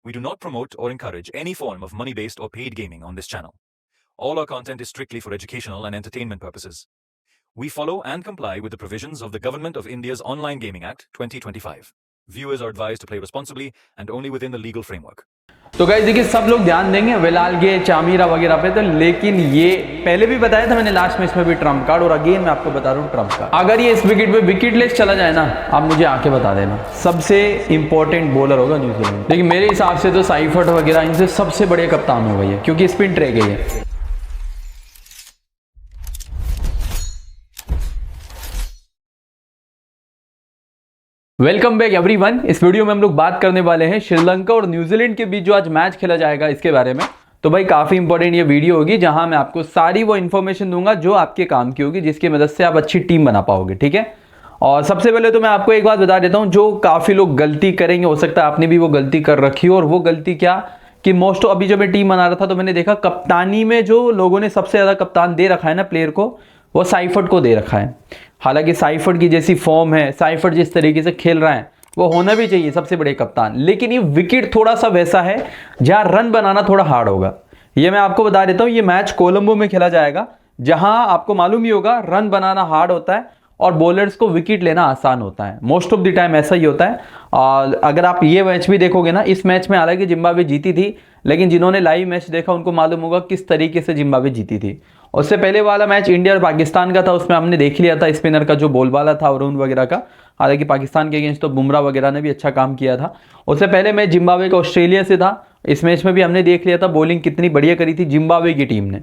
We do not promote or encourage any form of money-based or paid gaming on this channel. All our content is strictly for educational and entertainment purposes. We follow and comply with the provisions of the Government of India's Online Gaming Act 2025. Viewers are advised to play responsibly and only within the legal framework. तो guys देखिए, सब लोग ध्यान देंगे वेलाल गे चामीरा वगैरह पे, तो लेकिन ये पहले भी बताया था मैंने लास्ट मैच में भी ट्रम्प कार्ड, और अगेन मैं आपको बता रहा हूँ ट्रम्प कार्ड। अगर ये इस विकेट पे विकेटलेस चला जाए ना, आप मुझे आके बता देना सबसे इंपॉर्टेंट बॉलर होगा न्यूजीलैंड। लेकिन मेरे हिसाब से तो साइफर्ट वगैरह इनसे सबसे बड़े कप्तान हो गई है, क्योंकि स्पिन ट्रैक है ये। Welcome back everyone. इस वीडियो में हम लोग बात करने वाले हैं श्रीलंका और न्यूजीलैंड के बीच जो आज मैच खेला जाएगा इसके बारे में। तो भाई काफ़ी इंपॉर्टेंट ये वीडियो होगी, जहां मैं आपको सारी वो इन्फॉर्मेशन दूंगा जो आपके काम की होगी, जिसकी मदद से आप अच्छी टीम बना पाओगे, ठीक है। और सबसे पहले तो मैं आपको एक बात बता देता हूँ, जो काफ़ी लोग गलती करेंगे, हो सकता है आपने भी वो गलती कर रखी हो। और वो गलती क्या कि मोस्ट अभी जब मैं टीम बना रहा था तो मैंने देखा कप्तानी में जो लोगों ने सबसे ज़्यादा कप्तान दे रखा है ना प्लेयर को, वो साइफर्ट को दे रखा है। हालांकि साइफर्ट की जैसी फॉर्म है, साइफर्ट जिस तरीके से खेल रहा है, वो होना भी चाहिए सबसे बड़े कप्तान। लेकिन ये विकेट थोड़ा सा वैसा है जहां रन बनाना थोड़ा हार्ड होगा। ये मैं आपको बता देता हूं, ये मैच कोलंबो में खेला जाएगा, जहां आपको मालूम ही होगा रन बनाना हार्ड होता है और बॉलर्स को विकेट लेना आसान होता है। मोस्ट ऑफ द टाइम ऐसा ही होता है। और अगर आप ये मैच भी देखोगे ना, इस मैच में हालांकि जिम्बाब्वे जीती थी, लेकिन जिन्होंने लाइव मैच देखा उनको मालूम होगा किस तरीके से जिम्बाब्वे जीती थी। उससे पहले वाला मैच इंडिया और पाकिस्तान का था, उसमें हमने देख लिया था स्पिनर का जो बोलबाला था वरुण वगैरह का। हालांकि पाकिस्तान के अगेंस्ट तो बुमराह वगैरह ने भी अच्छा काम किया था। उससे पहले मैच जिम्बाब्वे का ऑस्ट्रेलिया से था, इस मैच में भी हमने देख लिया था बॉलिंग कितनी बढ़िया करी थी जिम्बाब्वे की टीम ने।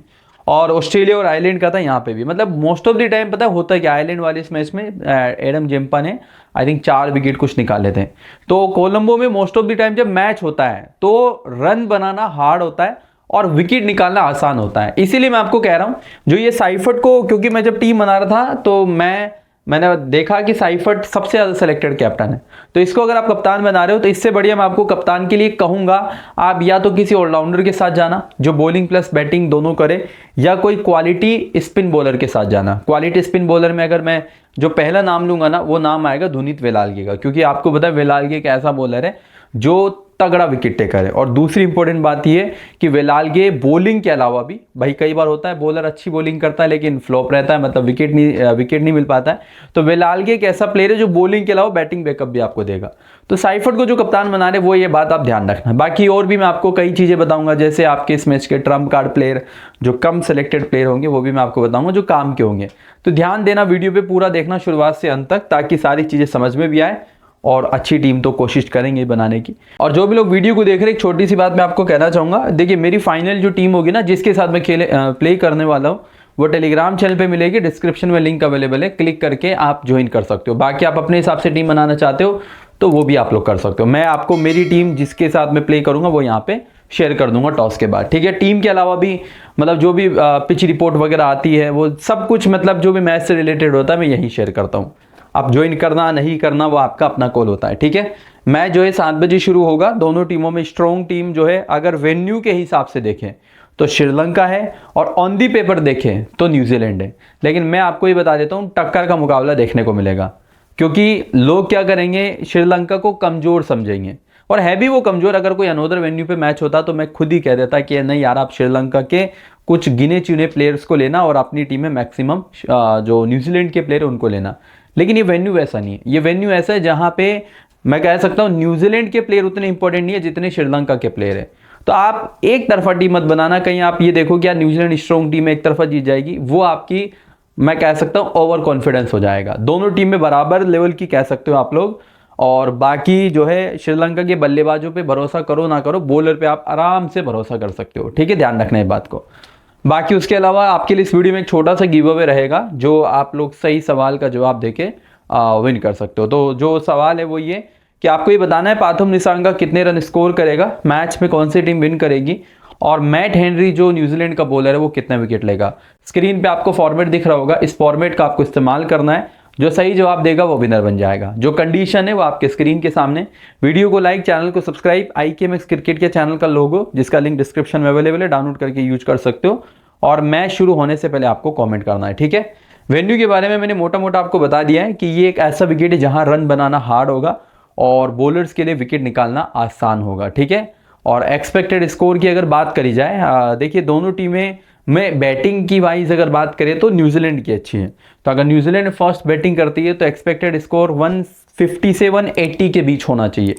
और ऑस्ट्रेलिया और आयरलैंड का था यहाँ पे भी। मतलब मोस्ट ऑफ द टाइम पता होता है कि आयरलैंड वाले इस मैच में एडम जेम्पा ने आई थिंक 4 विकेट कुछ निकाले थे। तो कोलंबो में मोस्ट ऑफ द टाइम जब मैच होता है तो रन बनाना हार्ड होता है और विकेट निकालना आसान होता है। इसीलिए मैं आपको कह रहा हूं, जो ये साइफर्ट को, क्योंकि मैं जब टीम बना रहा था तो मैंने देखा कि साइफर्ट सबसे ज़्यादा सिलेक्टेड कैप्टन है, तो इसको अगर आप कप्तान बना रहे हो तो इससे बढ़िया मैं आपको कप्तान के लिए कहूँगा आप या तो किसी ऑलराउंडर के साथ जाना जो बॉलिंग प्लस बैटिंग दोनों करे, या कोई क्वालिटी स्पिन बॉलर के साथ जाना। क्वालिटी स्पिन बॉलर में अगर मैं जो पहला नाम लूंगा ना, वो नाम आएगा धुनीत वेलालगे का, क्योंकि आपको पता है वेलालगे एक ऐसा बॉलर है जो तगड़ा विकेट टेकर है। और दूसरी इंपॉर्टेंट बात यह है कि वेलालगे बॉलिंग के अलावा भी, भाई कई बार होता है बॉलर अच्छी बॉलिंग करता है लेकिन फ्लॉप रहता है, मतलब विकेट नहीं मिल पाता है। तो वेलालगे एक ऐसा प्लेयर है जो बॉलिंग के अलावा बैटिंग बैकअप भी आपको देगा। तो साइफर्ट को जो कप्तान बना रहे वो ये बात आप ध्यान रखना। बाकी और भी मैं आपको कई चीज़ें बताऊंगा, जैसे आपके इस मैच के ट्रम्प कार्ड प्लेयर जो कम सेलेक्टेड प्लेयर होंगे वो भी मैं आपको बताऊंगा जो काम के होंगे। तो ध्यान देना, वीडियो पे पूरा देखना शुरुआत से अंत तक, ताकि सारी चीज़ें समझ में भी आए और अच्छी टीम तो कोशिश करेंगे बनाने की। और जो भी लोग वीडियो को देख रहे हैं, एक छोटी सी बात मैं आपको कहना चाहूँगा। देखिए मेरी फाइनल जो टीम होगी ना, जिसके साथ मैं प्ले करने वाला हूँ, वो टेलीग्राम चैनल पे मिलेगी, डिस्क्रिप्शन में लिंक अवेलेबल है, क्लिक करके आप ज्वाइन कर सकते हो। बाकी आप अपने हिसाब से टीम बनाना चाहते हो तो वो भी आप लोग कर सकते हो। मैं आपको मेरी टीम जिसके साथ मैं प्ले करूँगा वो यहाँ पे शेयर कर दूंगा टॉस के बाद, ठीक है। टीम के अलावा भी मतलब जो भी पिच रिपोर्ट वगैरह आती है वो सब कुछ, मतलब जो भी मैच से रिलेटेड होता है मैं यही शेयर करता हूँ। आप ज्वाइन करना नहीं करना वो आपका अपना कॉल होता है, ठीक है। मैच जो है 7 बजे शुरू होगा। दोनों टीमों में स्ट्रॉन्ग टीम जो है, अगर वेन्यू के हिसाब से देखें तो श्रीलंका है, और ऑन दी पेपर देखें तो न्यूजीलैंड है। लेकिन मैं आपको ये बता देता हूँ, टक्कर का मुकाबला देखने को मिलेगा, क्योंकि लोग क्या करेंगे, श्रीलंका को कमज़ोर समझेंगे, और है भी वो कमज़ोर। अगर कोई अनोदर वेन्यू पे मैच होता तो मैं खुद ही कह देता कि नहीं यार, आप श्रीलंका के कुछ गिने चुने प्लेयर्स को लेना और अपनी टीम में मैक्सिमम जो न्यूजीलैंड के प्लेयर उनको लेना। लेकिन ये वेन्यू वैसा नहीं है। ये वेन्यू ऐसा है जहाँ पे मैं कह सकता हूँ न्यूजीलैंड के प्लेयर उतने इंपॉर्टेंट नहीं है जितने श्रीलंका के प्लेयर है। तो आप एक तरफा टीम मत बनाना, कहीं आप ये देखो कि यार न्यूजीलैंड स्ट्रॉन्ग टीम एक तरफा जीत जाएगी, वो आपकी मैं कह सकता हूँ ओवर कॉन्फिडेंस हो जाएगा। दोनों टीम में बराबर लेवल की कह सकते हो आप लोग। और बाकी जो है श्रीलंका के बल्लेबाजों पे भरोसा करो ना करो, बॉलर पे आप आराम से भरोसा कर सकते हो, ठीक है। ध्यान रखना है बात को। बाकी उसके अलावा आपके लिए इस वीडियो में एक छोटा सा गिव अवे रहेगा, जो आप लोग सही सवाल का जवाब देके विन कर सकते हो। तो जो सवाल है वो ये कि आपको ये बताना है पाथुम निसांगा कितने रन स्कोर करेगा, मैच में कौन सी टीम विन करेगी, और मैट हेनरी जो न्यूजीलैंड का बॉलर है वो कितना विकेट लेगा। स्क्रीन पे आपको फॉर्मेट दिख रहा होगा, इस फॉर्मेट का आपको इस्तेमाल करना है। जो सही जवाब देगा वो विनर बन जाएगा। जो कंडीशन है वो आपके स्क्रीन के सामने। वीडियो को लाइक, चैनल को सब्सक्राइब, IKMX क्रिकेट के चैनल का लोगो जिसका लिंक डिस्क्रिप्शन में अवेलेबल है, डाउनलोड करके यूज कर सकते हो। और मैच शुरू होने से पहले आपको कमेंट करना है, ठीक है। वेन्यू के बारे में मैंने मोटा मोटा आपको बता दिया है कि ये एक ऐसा विकेट है जहां रन बनाना हार्ड होगा और बॉलर्स के लिए विकेट निकालना आसान होगा, ठीक है। और एक्सपेक्टेड स्कोर की अगर बात करी जाए, देखिए दोनों टीमें में बैटिंग की वाइज अगर बात करें तो न्यूजीलैंड की अच्छी है। तो अगर न्यूजीलैंड फर्स्ट बैटिंग करती है तो एक्सपेक्टेड स्कोर 150 से 180 के बीच होना चाहिए,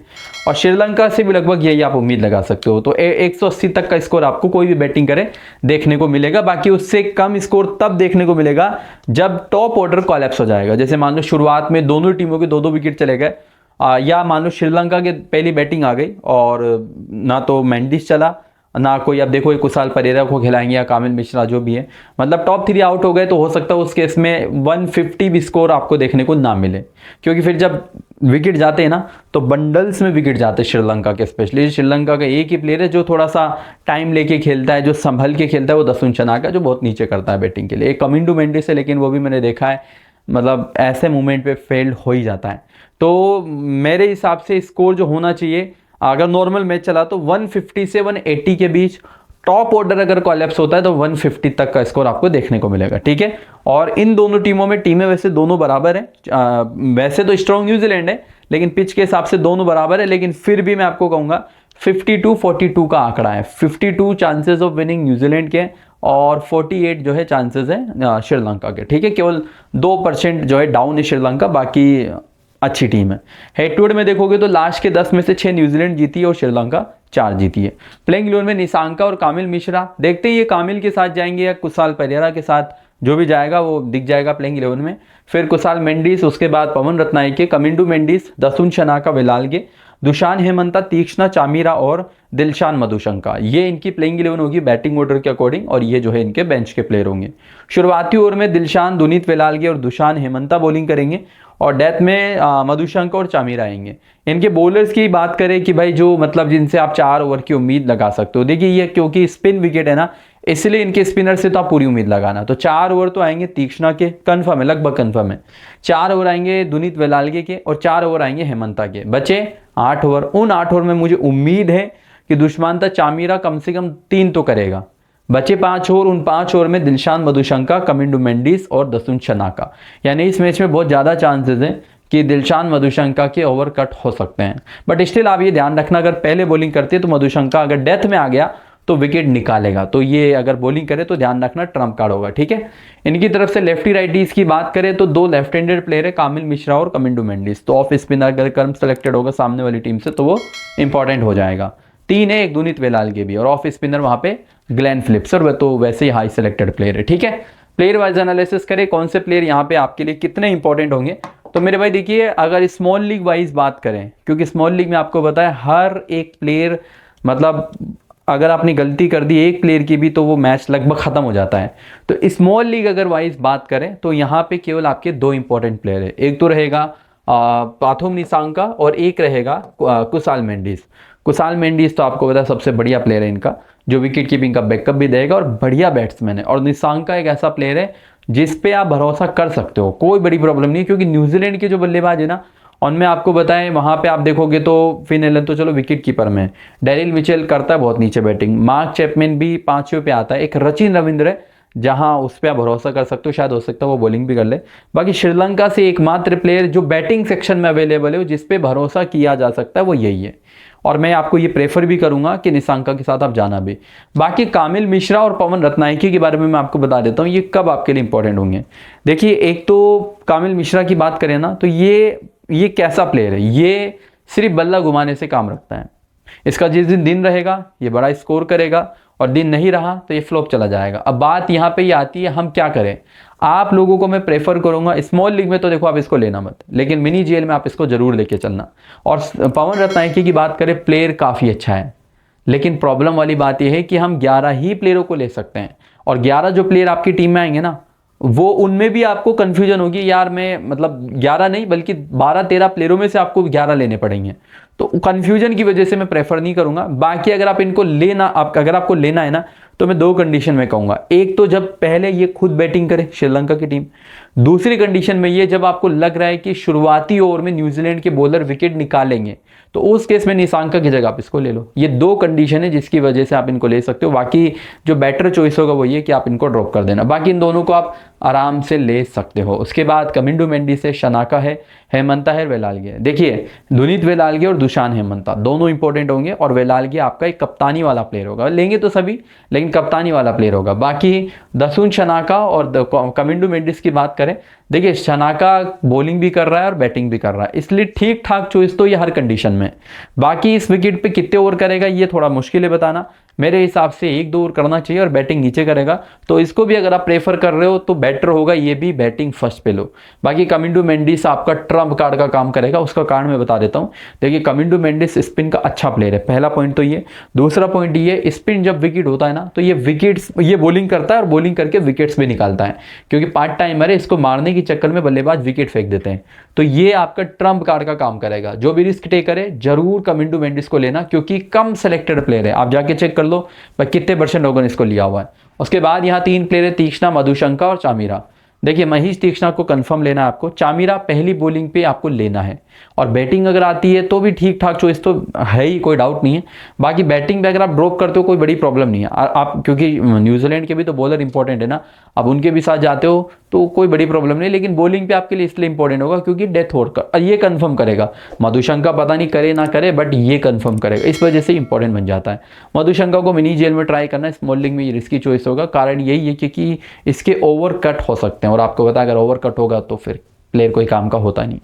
और श्रीलंका से भी लगभग यही आप उम्मीद लगा सकते हो। तो 180 तक का स्कोर आपको कोई भी बैटिंग करे देखने को मिलेगा। बाकी उससे कम स्कोर तब देखने को मिलेगा जब टॉप ऑर्डर कोलैप्स हो जाएगा। जैसे मान लो शुरुआत में दोनों टीमों के 2-2 विकेट चले गए, या मान लो श्रीलंका के पहली बैटिंग आ गई और ना तो मेंडिस चला ना कोई, अब देखो कुशाल परेरा को खिलाएंगे या कामिल मिश्रा जो भी है, मतलब टॉप 3 आउट हो गए, तो हो सकता है उस केस में 150 भी स्कोर आपको देखने को ना मिले। क्योंकि फिर जब विकेट जाते हैं ना तो बंडल्स में विकेट जाते हैं श्रीलंका के। स्पेशली श्रीलंका का एक ही प्लेयर है जो थोड़ा सा टाइम लेके खेलता है, जो संभल के खेलता है, वो दसुन चनाका, जो बहुत नीचे करता है बैटिंग के लिए। एक कमिंडू मेंडिस है, लेकिन वो भी मैंने देखा है मतलब ऐसे मोमेंट पे फेल्ड हो ही जाता है। तो मेरे हिसाब से स्कोर जो होना चाहिए, अगर नॉर्मल मैच चला तो 150 से 180 के बीच, टॉप ऑर्डर अगर कोलैप्स होता है तो 150 तक का स्कोर आपको देखने को मिलेगा, ठीक है। और इन दोनों टीमों में टीमें वैसे दोनों बराबर हैं, वैसे तो स्ट्रॉन्ग न्यूजीलैंड है लेकिन पिच के हिसाब से दोनों बराबर है, लेकिन फिर भी मैं आपको कहूंगा 52-42 का आंकड़ा है। 52 चांसेस ऑफ विनिंग न्यूजीलैंड के और 48 जो है चांसेस है श्रीलंका के, ठीक है। केवल 2% जो है डाउन है श्रीलंका, बाकी अच्छी टीम है। हेड टू हेड में देखोगे तो लास्ट के 10 में से 6 न्यूजीलैंड जीती है और श्रीलंका 4 जीती है। प्लेइंग 11 में निशांका और कामिल मिश्रा, देखते हैं ये कामिल के साथ जाएंगे या कुशाल परेरा के साथ, जो भी जाएगा वो दिख जाएगा प्लेइंग 11 में। फिर कुशाल मेंडिस, उसके बाद पवन रत्नायके, कमिंडू मेंडिस, दसुन शनाका, वेलालगे, दुशान हेमंता, तीक्ष्णा चामीरा और दिलशान मधुशंका, ये इनकी प्लेइंग 11 होगी बैटिंग ऑर्डर के अकॉर्डिंग, और ये जो है इनके बेंच के प्लेयर होंगे। शुरुआती ओवर में दिलशान, दुनीत वेलालगे और दुशान हेमंता बॉलिंग करेंगे, और डेथ में मधुशंका और चामीरा आएंगे। इनके बॉलर्स की बात करें कि भाई जो मतलब जिनसे आप 4 ओवर की उम्मीद लगा सकते हो, देखिए ये क्योंकि स्पिन विकेट है ना, इसलिए इनके स्पिनर से तो आप पूरी उम्मीद लगाना। तो 4 ओवर तो आएंगे तीक्ष्णा के, कन्फर्म है, लगभग कन्फर्म है। 4 ओवर आएंगे दुनीत वेलालगे के और 4 ओवर आएंगे हेमंता के। बचे 8 ओवर। उन 8 ओवर में मुझे उम्मीद है कि दुष्मांता चामीरा कम से कम 3 तो करेगा। बचे 5 ओवर, उन 5 ओवर में दिलशान मधुशंका, कमिंडू मेंडिस और दसुन शनाका, यानी इस मैच में बहुत ज़्यादा चांसेस हैं कि दिलशान मधुशंका के ओवर कट हो सकते हैं। बट स्टिल आप ये ध्यान रखना, अगर पहले बॉलिंग करते हैं तो मधुशंका अगर डेथ में आ गया तो विकेट निकालेगा, तो ये अगर बॉलिंग करे तो ध्यान रखना ट्रम्प कार्ड होगा, ठीक है। इनकी तरफ से लेफ्टी राइटीज की बात करें तो 2 लेफ्ट हैंडेड प्लेयर है, कामिल मिश्रा और कमिंडू मेंडिस। तो ऑफ स्पिनर अगर कर्म सेलेक्टेड होगा सामने वाली टीम से तो वो इंपॉर्टेंट हो जाएगा। 3 है, एक दुनीत वेलालगे भी, और ऑफ स्पिनर वहां पे ग्लेन फिलिप्स, और वह तो वैसे ही हाई सेलेक्टेड प्लेयर है, ठीक है। प्लेयर वाइज एनालिसिस करें कौन से प्लेयर यहाँ पे आपके लिए कितने इंपॉर्टेंट होंगे, तो मेरे भाई देखिए अगर स्मॉल लीग वाइज बात करें, क्योंकि स्मॉल लीग में आपको बताया हर एक प्लेयर, मतलब अगर आपने गलती कर दी एक प्लेयर की भी तो वो मैच लगभग खत्म हो जाता है। तो स्मॉल लीग अगर वाइज बात करें तो यहाँ पे केवल आपके 2 इंपॉर्टेंट प्लेयर है, एक तो रहेगा पाथोम निशांका और एक रहेगा कुशाल मेंडिस। कुशाल मेंडिस तो आपको पता है सबसे बढ़िया प्लेयर है इनका, जो विकेट कीपिंग का बैकअप भी देगा और बढ़िया बैट्समैन है। और निशांका एक ऐसा प्लेयर है जिस पे आप भरोसा कर सकते हो, कोई बड़ी प्रॉब्लम नहीं, क्योंकि न्यूजीलैंड के जो बल्लेबाज है ना उनमें आपको बताएं वहां पे आप देखोगे तो फिन एलन तो चलो विकेट कीपर में, डेरिल मिचेल करता है बहुत नीचे बैटिंग, मार्क चैपमैन भी 5वें पे आता है, एक रचिन रविंद्र है जहां उस पर आप भरोसा कर सकते हो, शायद हो सकता है वो बॉलिंग भी कर ले। बाकी श्रीलंका से एकमात्र प्लेयर जो बैटिंग सेक्शन में अवेलेबल है जिस पे भरोसा किया जा सकता है वो यही है, और मैं आपको ये प्रेफर भी करूंगा कि निशांका के साथ आप जाना भी। बाकी कामिल मिश्रा और पवन रत्नायके के बारे में मैं आपको बता देता हूँ ये कब आपके लिए इंपॉर्टेंट होंगे। देखिए एक तो कामिल मिश्रा की बात करें ना तो ये कैसा प्लेयर है, ये सिर्फ बल्ला घुमाने से काम रखता है। इसका जिस दिन रहेगा ये बड़ा स्कोर करेगा और दिन नहीं रहा तो ये फ्लॉप चला जाएगा। अब बात यहाँ पे ये आती है हम क्या करें। आप लोगों को मैं प्रेफर करूंगा स्मॉल लीग में तो देखो आप इसको लेना मत, लेकिन मिनी जीएल में आप इसको जरूर लेके चलना। और पवन रत्नायके की बात करें, प्लेयर काफी अच्छा है, लेकिन प्रॉब्लम वाली बात यह है कि हम 11 ही प्लेयरों को ले सकते हैं, और 11 जो प्लेयर आपकी टीम में आएंगे ना वो उनमें भी आपको कंफ्यूजन होगी, यार मैं मतलब 11 नहीं बल्कि 12-13 प्लेयरों में से आपको 11 लेने पड़ेंगे, तो कंफ्यूजन की वजह से मैं प्रेफर नहीं करूंगा। बाकी अगर आप इनको अगर आपको लेना है ना तो मैं 2 कंडीशन में कहूंगा, एक तो जब पहले ये खुद बैटिंग करे श्रीलंका की टीम, दूसरी कंडीशन में ये जब आपको लग रहा है कि शुरुआती ओवर में न्यूजीलैंड के बॉलर विकेट निकालेंगे तो उस केस में निशांका की जगह आप इसको ले लो। ये दो कंडीशन है जिसकी वजह से आप इनको ले सकते हो। बाकी जो बेटर चॉइस होगा वो ये कि आप इनको ड्रॉप कर देना, बाकी इन दोनों को आप आराम से ले सकते हो। उसके बाद कमिंडू मेंडिस है, शनाका है, हेमंता है, वेलालगे है। देखिए दुनीत वेलालगे और दुशान हेमंता दोनों इंपॉर्टेंट होंगे, और वेलालगे आपका एक कप्तानी वाला प्लेयर होगा, लेंगे तो सभी लेकिन कप्तानी वाला प्लेयर होगा। बाकी दसुन शनाका और कमिंडू मेंडिस की बात करें, देखिए शनाका बॉलिंग भी कर रहा है और बैटिंग भी कर रहा है, इसलिए ठीक ठाक चॉइस तो ये हर कंडीशन में। बाकी इस विकेट पे कितने ओवर करेगा ये थोड़ा मुश्किल है बताना, मेरे हिसाब से 1-2 ओवर करना चाहिए, और बैटिंग नीचे करेगा, तो इसको भी अगर आप प्रेफर कर रहे हो तो बेटर होगा ये भी बैटिंग फर्स्ट पे लो। बाकी कमिंडू मेंडिस आपका ट्रम्प कार्ड का काम करेगा, उसका कारण मैं बता देता हूँ। देखिए कमिंडू मेंडिस स्पिन का अच्छा प्लेयर है, पहला पॉइंट तो ये। दूसरा पॉइंट ये, स्पिन जब विकेट होता है ना तो ये विकेट्स, ये बॉलिंग करता है और बॉलिंग करके विकेट्स भी निकालता है, क्योंकि पार्ट टाइमर है, इसको मारने के चक्कर में बल्लेबाज विकेट फेंक देते हैं। तो ये आपका ट्रम्प कार्ड का काम करेगा। जो भी रिस्क टेकर है जरूर कमिंडू मेंडिस को लेना, क्योंकि कम सेलेक्टेड प्लेयर है, आप जाके चेक कर लो कितने परसेंट लोगों ने इसको लिया हुआ है। उसके बाद यहाँ 3 प्लेयर है, तीक्ष्णा, मधुशंका और चामीरा। देखिए महेश तीक्ष्णा को कंफर्म लेना है आपको, चामीरा पहली बॉलिंग पे आपको लेना है, और बैटिंग अगर आती है तो भी ठीक ठाक चॉइस तो है ही, कोई डाउट नहीं है। बाकी बैटिंग पे अगर आप ड्रॉप करते हो कोई बड़ी प्रॉब्लम नहीं है, आप क्योंकि न्यूजीलैंड के भी तो बॉलर इंपॉर्टेंट है ना, अब उनके भी साथ जाते हो तो कोई बड़ी प्रॉब्लम नहीं, लेकिन बॉलिंग पे आपके लिए इसलिए इंपॉर्टेंट होगा क्योंकि डेथ ओवर का ये कंफर्म करेगा। मधुशंका पता नहीं करे ना करे, बट ये कंफर्म करेगा, इस वजह से इंपॉर्टेंट बन जाता है। मधुशंका को मिनी जेल में ट्राई करना, स्मॉल लीग में ये रिस्की चॉइस होगा, कारण यही है क्योंकि इसके ओवर कट हो सकते हैं, और आपको पता है अगर ओवर कट होगा तो फिर प्लेयर कोई काम का होता नहीं।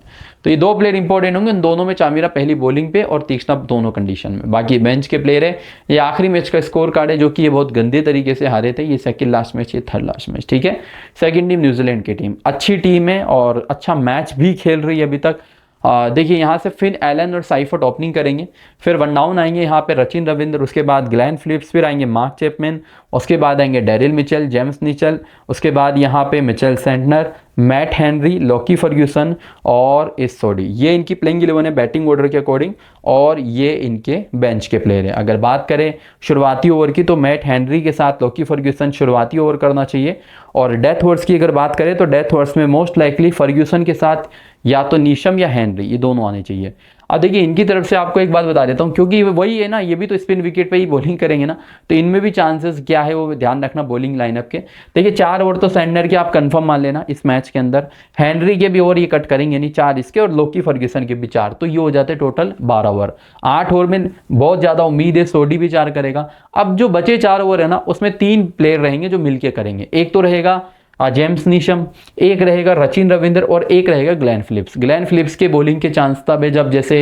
तो ये 2 प्लेयर इंपॉर्टेंट होंगे, इन दोनों में चामीरा पहली बॉलिंग पे और तीक्ष्णा दोनों कंडीशन में। बाकी बेंच के प्लेयर है, ये आखिरी मैच का स्कोर कार्ड है जो कि ये बहुत गंदे तरीके से हारे थे, ये सेकंड लास्ट मैच, ये थर्ड लास्ट मैच, ठीक है। सेकंड टीम न्यूजीलैंड की टीम अच्छी टीम है और अच्छा मैच भी खेल रही है अभी तक। देखिए यहाँ से फिन एलन और साइफर्ट ओपनिंग करेंगे, फिर वन डाउन आएंगे यहाँ पे रचिन रविंद्र, उसके बाद ग्लेन फिलिप्स, फिर आएंगे मार्क चैपमैन, उसके बाद आएंगे डेरिल मिचेल, जेम्स निचल, उसके बाद यहाँ पे Mitchell Santner, Matt Henry, Lockie Ferguson और इस सोडी। ये इनकी प्लेइंग 11 है बैटिंग ऑर्डर के अकॉर्डिंग, और ये इनके बेंच के प्लेयर हैं। अगर बात करें शुरुआती ओवर की तो मैट हेनरी के साथ लॉकी फर्ग्यूसन शुरुआती ओवर करना चाहिए, और डेथ ओवर्स की अगर बात करें तो डेथ ओवर्स में मोस्ट लाइकली फर्ग्यूसन के साथ या तो नीशम या हेनरी, ये दोनों आने चाहिए। अब देखिए इनकी तरफ से आपको एक बात बता देता हूँ, क्योंकि वही है ना, ये भी तो स्पिन विकेट पे ही बॉलिंग करेंगे ना, तो इनमें भी चांसेस क्या है वो ध्यान रखना बॉलिंग लाइनअप के। देखिए 4 ओवर तो सेंडनर के आप कंफर्म मान लेना इस मैच के अंदर, हेनरी के भी ओवर ये कट करेंगे नहीं 4 इसके, और लोकी फर्ग्यूसन के भी 4, तो ये हो जाते टोटल 12 ओवर। 8 ओवर में बहुत ज़्यादा उम्मीद है सोडी भी 4 करेगा। अब जो बचे 4 ओवर है ना उसमें 3 प्लेयर रहेंगे जो मिलके करेंगे, एक तो रहेगा जेम्स नीशम, एक रहेगा रचिन रविंद्र और एक रहेगा ग्लेन फिलिप्स। ग्लेन फिलिप्स के बॉलिंग के चांस तब है जब जैसे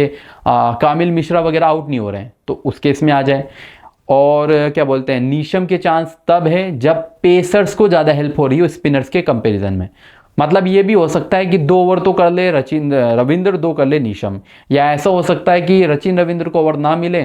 कामिल मिश्रा वगैरह आउट नहीं हो रहे हैं तो उस केस में आ जाए, और क्या बोलते हैं नीशम के चांस तब है जब पेसर्स को ज़्यादा हेल्प हो रही हो स्पिनर्स के कंपैरिजन में। मतलब ये भी हो सकता है कि 2 ओवर तो कर ले रचिन रविंद्र, 2 कर ले नीशम, या ऐसा हो सकता है कि रचिन रविंद्र को ओवर ना मिले,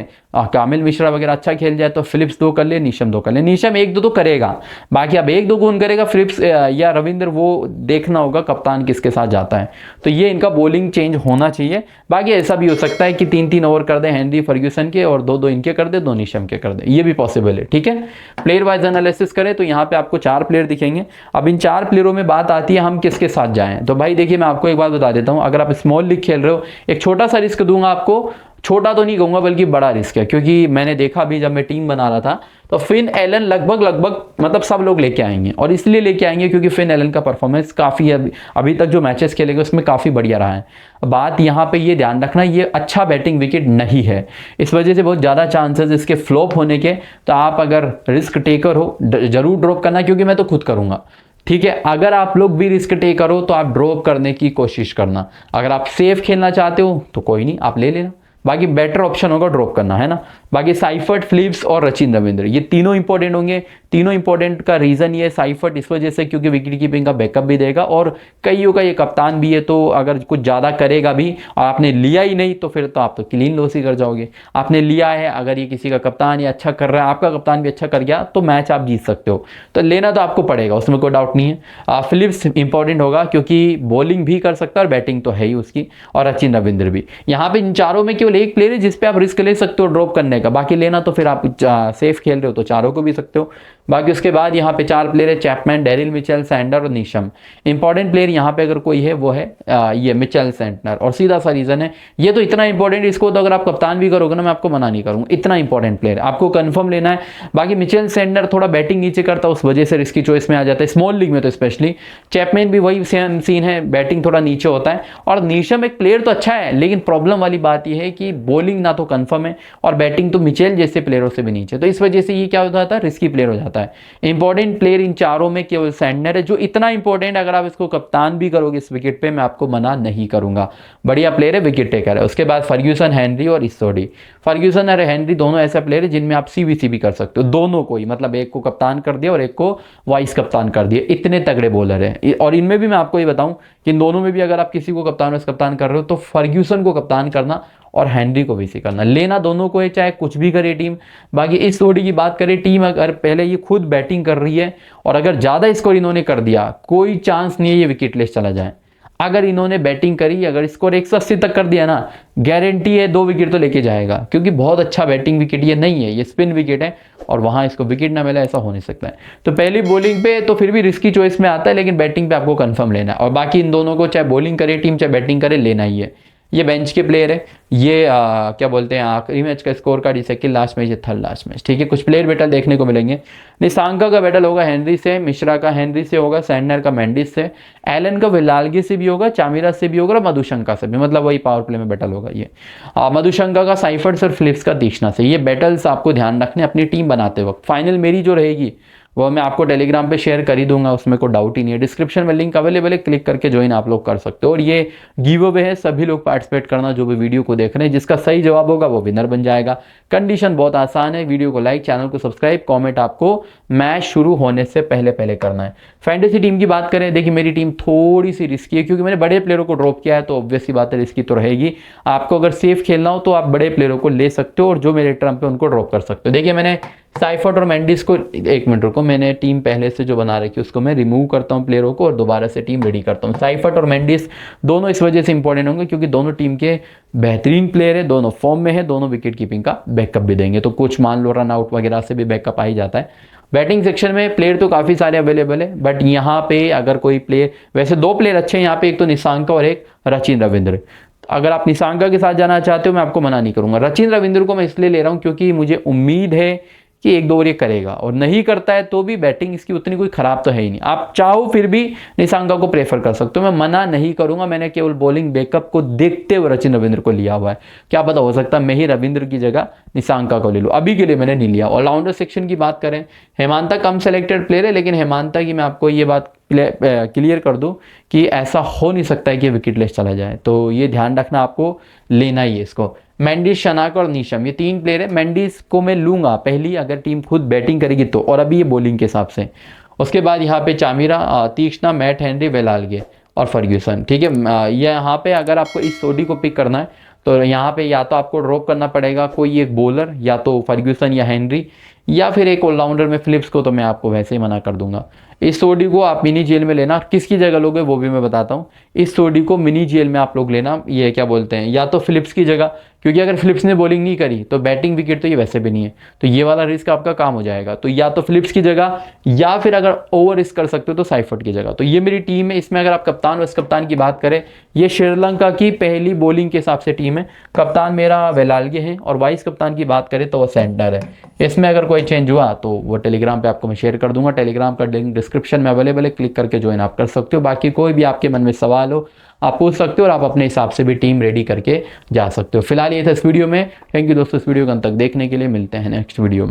कामिल मिश्रा वगैरह अच्छा खेल जाए तो फिलिप्स 2 कर ले, नीशम 2 कर ले। नीशम 1-2 तो करेगा, बाकी अब 1-2 कौन करेगा, फिलिप्स या रविंद्र, वो देखना होगा कप्तान किसके साथ जाता है। तो ये इनका बॉलिंग चेंज होना चाहिए। बाकी ऐसा भी हो सकता है कि 3-3 ओवर कर दे हेनरी फर्ग्यूसन के और 2-2 इनके कर दे, 2 नीशम के कर दे, ये भी पॉसिबल है, ठीक है। प्लेयर वाइज एनालिसिस करें तो यहाँ पे आपको 4 प्लेयर दिखेंगे। अब इन 4 प्लेयरों में बात आती है हम किसके साथ जाएं, तो भाई देखिए मैं आपको एक बात बता देता हूं, अगर आप स्मॉल लीग खेल रहे हो एक छोटा सा रिस्क दूंगा आपको, छोटा तो नहीं कहूंगा बल्कि बड़ा रिस्क है, क्योंकि मैंने देखा भी जब मैं टीम बना रहा था तो फिन एलन लगभग मतलब सब लोग लेके आएंगे, और इसलिए लेके आएंगे क्योंकि फिन एलन का परफॉर्मेंस काफ़ी अभी तक जो मैचेस खेले गए उसमें काफ़ी बढ़िया रहा है। बात यहाँ पे ये ध्यान रखना, ये अच्छा बैटिंग विकेट नहीं है, इस वजह से बहुत ज़्यादा चांसेस इसके फ्लॉप होने के। तो आप अगर रिस्क टेकर हो जरूर ड्रॉप करना, क्योंकि मैं तो खुद करूँगा, ठीक है। अगर आप लोग भी रिस्क टेक करो तो आप ड्रॉप करने की कोशिश करना, अगर आप सेफ खेलना चाहते हो तो कोई नहीं आप ले लेना, बाकी बेटर ऑप्शन होगा ड्रॉप करना, है ना। बाकी साइफर्ट, फिलिप्स और रचिन रविंद्र ये तीनों इंपॉर्टेंट होंगे। तीनों इंपॉर्टेंट का रीजन ये साइफर्ट इस वजह से क्योंकि विकेट कीपिंग का बैकअप भी देगा, और कईयों का ये कप्तान भी है, तो अगर कुछ ज़्यादा करेगा भी और आपने लिया ही नहीं तो फिर तो आप तो क्लीन लॉस ही कर जाओगे। आपने लिया है, अगर ये किसी का कप्तान या अच्छा कर रहा है, आपका कप्तान भी अच्छा कर गया तो मैच आप जीत सकते हो, तो लेना तो आपको पड़ेगा, उसमें कोई डाउट नहीं है। फिलिप्स इंपॉर्टेंट होगा क्योंकि बॉलिंग भी कर सकता है और बैटिंग तो है ही उसकी, और रचिन रविंद्र भी। यहाँ पे इन चारों में केवल केवल एक प्लेयर है जिसपे आप रिस्क ले सकते हो ड्रॉप करने का, बाकी लेना तो फिर आप सेफ खेल रहे हो तो चारों को भी सकते हो। बाकी उसके बाद यहाँ पे 4 प्लेयर है, चैपमैन, डेरिल मिचेल, सैंडर और नीशम। इंपॉर्टेंट प्लेयर यहाँ पे अगर कोई है वो है ये मिचेल सेंटनर, और सीधा सा रीजन है, ये तो इतना इंपॉर्टेंट, इसको तो अगर आप कप्तान भी करोगे ना मैं आपको मना नहीं करूंगा, इतना इंपॉर्टेंट प्लेयर आपको कंफर्म लेना है। बाकी मिचेल सेंटनर थोड़ा बैटिंग नीचे करता है, उस वजह से रिस्की चॉइस में आ जाता है स्मॉल लीग में तो स्पेशली। चैपमैन भी वही सेम सीन है, बैटिंग थोड़ा नीचे होता है। और नीशम एक प्लेयर तो अच्छा है, लेकिन प्रॉब्लम वाली बात यह है कि बॉलिंग ना तो कंफर्म है और बैटिंग तो मिचेल जैसे प्लेयरों से भी नीचे, तो इस वजह से ये क्या हो जाता है, रिस्की प्लेयर हो जाता है। इंपॉर्टेंट प्लेयर इन चारों में केवल सैंडनर है, जो इतना इंपॉर्टेंट अगर आप इसको कप्तान भी करोगे इस विकेट पे मैं आपको मना नहीं करूंगा, बढ़िया प्लेयर है, विकेट टेकर है। उसके बाद फर्ग्यूसन, हेनरी और इस्टोडी। फर्ग्यूसन और हेनरी दोनों ऐसा प्लेयर है जिनमें आप सीवीसी भी कर सकते हो, दोनों को ही, मतलब एक को कप्तान कर दिया और एक को वाइस कप्तान कर दिया, इतने तगड़े बॉलर हैं। और इनमें भी मैं आपको ये बताऊं कि इन दोनों में भी अगर आप किसी को कप्तान वाइस कप्तान कर रहे हो तो फर्ग्यूसन को कप्तान करना और हेनरी को भी इसी करना, लेना दोनों को है, चाहे कुछ भी करे टीम। बाकी इस जोड़ी की बात करें, टीम अगर पहले ये खुद बैटिंग कर रही है और अगर ज़्यादा स्कोर इन्होंने कर दिया, कोई चांस नहीं है ये विकेट लेस चला जाए। अगर इन्होंने बैटिंग करी, अगर स्कोर 180 तक कर दिया ना, गारंटी है 2 विकेट तो लेके जाएगा, क्योंकि बहुत अच्छा बैटिंग विकेट ये नहीं है, ये स्पिन विकेट है और वहां इसको विकेट ना मिला, ऐसा हो नहीं सकता है। तो पहली बॉलिंग पे तो फिर भी रिस्की चॉइस में आता है, लेकिन बैटिंग पे आपको कंफर्म लेना है। और बाकी इन दोनों को चाहे बॉलिंग करे टीम चाहे बैटिंग करे, लेना ही है। ये बेंच के प्लेयर है, ये क्या बोलते हैं आखिरी मैच का score card, second last match, third last match, ठीक है। कुछ प्लेयर बैटल देखने को मिलेंगे। निशांका का बैटल होगा हेनरी से, मिश्रा का हेनरी से होगा, सैंडनर का मेंडिस से, एलन का विलालगी से भी होगा, चामिरा से भी होगा और मधुशंका से भी, मतलब वही पावर प्ले में बैटल होगा ये। मधुशंका का साइफर्ट्स और फिलिप्स का तीक्ष्णा से। ये बैटल्स आपको ध्यान रखने अपनी टीम बनाते वक्त। फाइनल मेरी जो रहेगी वो मैं आपको टेलीग्राम पे शेयर कर ही दूंगा, उसमें कोई डाउट ही नहीं है। डिस्क्रिप्शन में लिंक अवेलेबल है, क्लिक करके ज्वाइन आप लोग कर सकते हो। और ये गिव अवे है, सभी लोग पार्टिसिपेट करना जो भी वीडियो को देख रहे हैं, जिसका सही जवाब होगा वो विनर बन जाएगा। कंडीशन बहुत आसान है, वीडियो को लाइक, चैनल को सब्सक्राइब, कॉमेंट आपको मैच शुरू होने से पहले पहले करना है। फैंटेसी टीम की बात करें, देखिए मेरी टीम थोड़ी सी रिस्की है, क्योंकि मैंने बड़े प्लेयरों को ड्रॉप किया है, तो ऑब्वियस सी बात है रिस्की तो रहेगी। आपको अगर सेफ खेलना हो तो आप बड़े प्लेयरों को ले सकते हो और जो मेरे टर्म पे उनको ड्रॉप कर सकते हो। देखिए मैंने साइफर्ट और मेंडिस को, एक मिनट रुको, मैंने टीम पहले से जो बना रखी है उसको मैं रिमूव करता हूं प्लेयरों को और दोबारा से टीम रेडी करता हूं। साइफर्ट और मेंडिस दोनों इस वजह से इंपॉर्टेंट होंगे क्योंकि दोनों टीम के बेहतरीन प्लेयर है, दोनों फॉर्म में है, दोनों विकेट कीपिंग का बैकअप भी देंगे, तो कुछ मान लो रन आउट वगैरह से भी बैकअप आ ही जाता है। बैटिंग सेक्शन में प्लेयर तो काफ़ी सारे अवेलेबल है, बट यहाँ पे अगर कोई प्लेयर, वैसे 2 प्लेयर अच्छे हैं यहाँ पे, एक तो निशांका और एक रचिन रविंद्र। अगर आप निशांका के साथ जाना चाहते हो मैं आपको मना नहीं करूंगा। रचिन रविंद्र को मैं इसलिए ले रहा हूँ क्योंकि मुझे उम्मीद है कि 1-2 ओवर ये करेगा, और नहीं करता है तो भी बैटिंग इसकी उतनी कोई खराब तो है ही नहीं। आप चाहो फिर भी निशांका को प्रेफर कर सकते हो, मैं मना नहीं करूंगा। मैंने केवल बॉलिंग बैकअप को देखते हुए रचिन रविंद्र को लिया हुआ है, क्या पता हो सकता है मैं ही रविंद्र की जगह निशांका को ले लूँ, अभी के लिए मैंने नहीं लिया। ऑलराउंडर सेक्शन की बात करें, हेमांता कम सेलेक्टेड प्लेयर है, लेकिन हेमांता की मैं आपको ये बात क्लियर कर दूं कि ऐसा हो नहीं सकता है कि विकेट लेस चला जाए, तो ये ध्यान रखना, आपको लेना ही है इसको। मेंडिस, शनाक और नीशम, ये 3 प्लेयर है। मेंडिस को मैं लूंगा पहली अगर टीम खुद बैटिंग करेगी तो, और अभी ये बॉलिंग के हिसाब से। उसके बाद यहाँ पे चामिरा, तीक्ष्णा, मैट हेनरी, वेलालगे और फर्ग्यूसन, ठीक है। यहाँ पे अगर आपको इस जोड़ी को पिक करना है तो यहाँ पे या तो आपको ड्रॉप करना पड़ेगा कोई एक बॉलर, या तो फर्ग्यूसन या हेनरी, या फिर एक ऑलराउंडर में फिलिप्स को तो मैं आपको वैसे ही मना कर दूंगा। इस जोड़ी को आप मिनी जेल में लेना, किसकी जगह लोगे वो भी मैं बताता हूँ। इस जोड़ी को मिनी जेल में आप लोग लेना, ये क्या बोलते हैं, या तो फिलिप्स की जगह, क्योंकि अगर फिलिप्स ने बॉलिंग नहीं करी तो बैटिंग विकेट तो ये वैसे भी नहीं है, तो ये वाला रिस्क आपका काम हो जाएगा। तो या तो फिलिप्स की जगह, या फिर अगर ओवर रिस्क कर सकते हो तो साइफर्ट की जगह। तो ये मेरी टीम है। इसमें अगर आप कप्तान वाइस कप्तान की बात करें, ये श्रीलंका की पहली बॉलिंग के हिसाब से टीम है। कप्तान मेरा वेलालगे है और वाइस कप्तान की बात करें तो वो सेंटर है। इसमें अगर कोई चेंज हुआ तो वो टेलीग्राम पे आपको मैं शेयर कर दूंगा, टेलीग्राम का लिंक डिस्क्रिप्शन में अवेलेबल है, क्लिक करके ज्वाइन आप कर सकते हो। बाकी कोई भी आपके मन में सवाल हो आप पूछ सकते हो और आप अपने हिसाब से भी टीम रेडी करके जा सकते हो। फिलहाल ये था इस वीडियो में। थैंक यू दोस्तों इस वीडियो को अंत तक देखने के लिए, मिलते हैं नेक्स्ट वीडियो में।